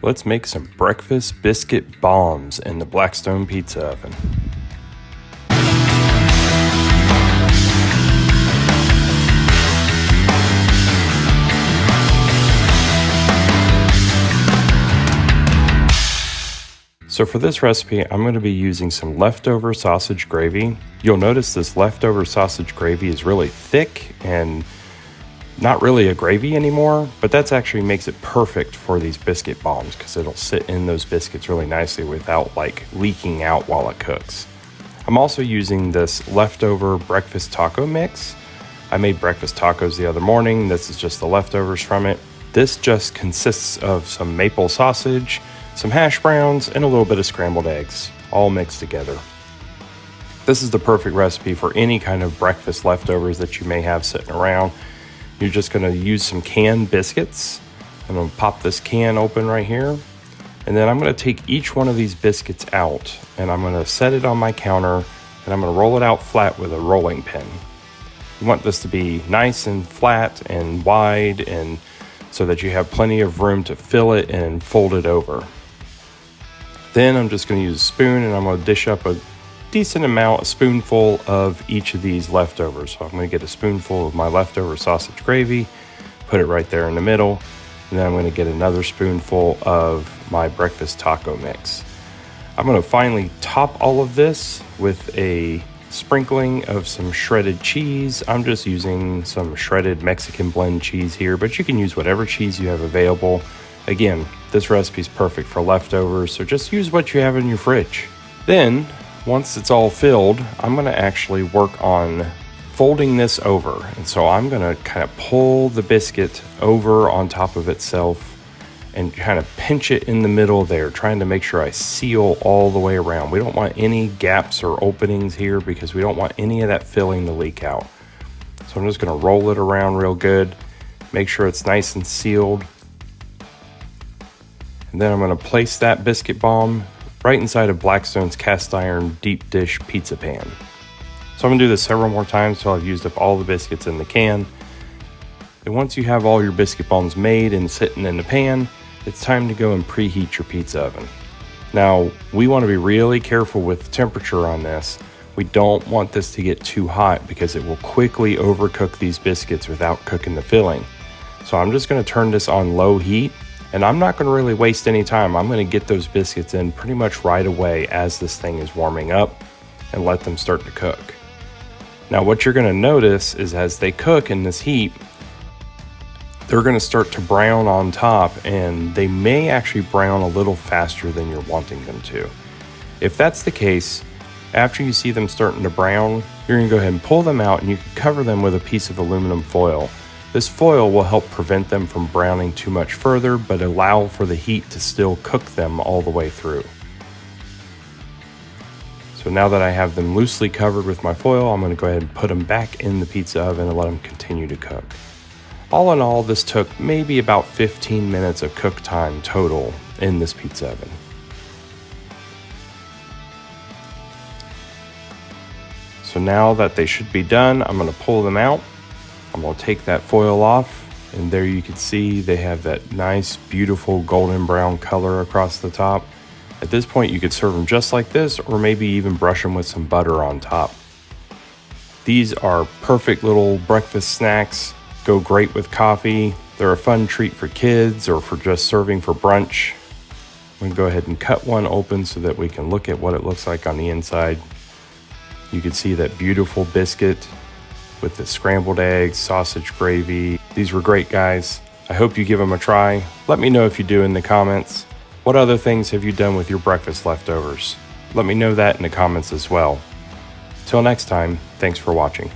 Let's make some breakfast biscuit bombs in the Blackstone Pizza Oven. So for this recipe, I'm going to be using some leftover sausage gravy. You'll notice this leftover sausage gravy is really thick and not really a gravy anymore, but that's actually makes it perfect for these biscuit bombs because it'll sit in those biscuits really nicely without like leaking out while it cooks. I'm also using this leftover breakfast taco mix. I made breakfast tacos the other morning. This is just the leftovers from it. This just consists of some maple sausage, some hash browns, and a little bit of scrambled eggs, all mixed together. This is the perfect recipe for any kind of breakfast leftovers that you may have sitting around. You're just gonna use some canned biscuits. I'm gonna pop this can open right here. And then I'm gonna take each one of these biscuits out and I'm gonna set it on my counter and I'm gonna roll it out flat with a rolling pin. You want this to be nice and flat and wide and so that you have plenty of room to fill it and fold it over. Then I'm just gonna use a spoon and I'm gonna dish up a decent amount, a spoonful of each of these leftovers. So I'm gonna get a spoonful of my leftover sausage gravy, put it right there in the middle, and then I'm gonna get another spoonful of my breakfast taco mix. I'm gonna finally top all of this with a sprinkling of some shredded cheese. I'm just using some shredded Mexican blend cheese here, but you can use whatever cheese you have available. Again, this recipe is perfect for leftovers, so just use what you have in your fridge. Then, once it's all filled, I'm gonna actually work on folding this over. And so I'm gonna kind of pull the biscuit over on top of itself and kind of pinch it in the middle there, trying to make sure I seal all the way around. We don't want any gaps or openings here because we don't want any of that filling to leak out. So I'm just gonna roll it around real good, make sure it's nice and sealed. And then I'm gonna place that biscuit bomb right inside of Blackstone's cast iron deep dish pizza pan. So I'm gonna do this several more times until I've used up all the biscuits in the can. And once you have all your biscuit bombs made and sitting in the pan, it's time to go and preheat your pizza oven. Now, we wanna be really careful with the temperature on this. We don't want this to get too hot because it will quickly overcook these biscuits without cooking the filling. So I'm just gonna turn this on low heat. And I'm not gonna really waste any time. I'm gonna get those biscuits in pretty much right away as this thing is warming up and let them start to cook. Now what you're gonna notice is as they cook in this heat, they're gonna start to brown on top and they may actually brown a little faster than you're wanting them to. If that's the case, after you see them starting to brown, you're gonna go ahead and pull them out and you can cover them with a piece of aluminum foil. This foil will help prevent them from browning too much further, but allow for the heat to still cook them all the way through. So now that I have them loosely covered with my foil, I'm gonna go ahead and put them back in the pizza oven and let them continue to cook. All in all, this took maybe about 15 minutes of cook time total in this pizza oven. So now that they should be done, I'm gonna pull them out. I'm gonna take that foil off and there you can see they have that nice, beautiful golden brown color across the top. At this point, you could serve them just like this or maybe even brush them with some butter on top. These are perfect little breakfast snacks, go great with coffee. They're a fun treat for kids or for just serving for brunch. I'm gonna go ahead and cut one open so that we can look at what it looks like on the inside. You can see that beautiful biscuit with the scrambled eggs, sausage gravy. These were great, guys. I hope you give them a try. Let me know if you do in the comments. What other things have you done with your breakfast leftovers? Let me know that in the comments as well. Till next time, thanks for watching.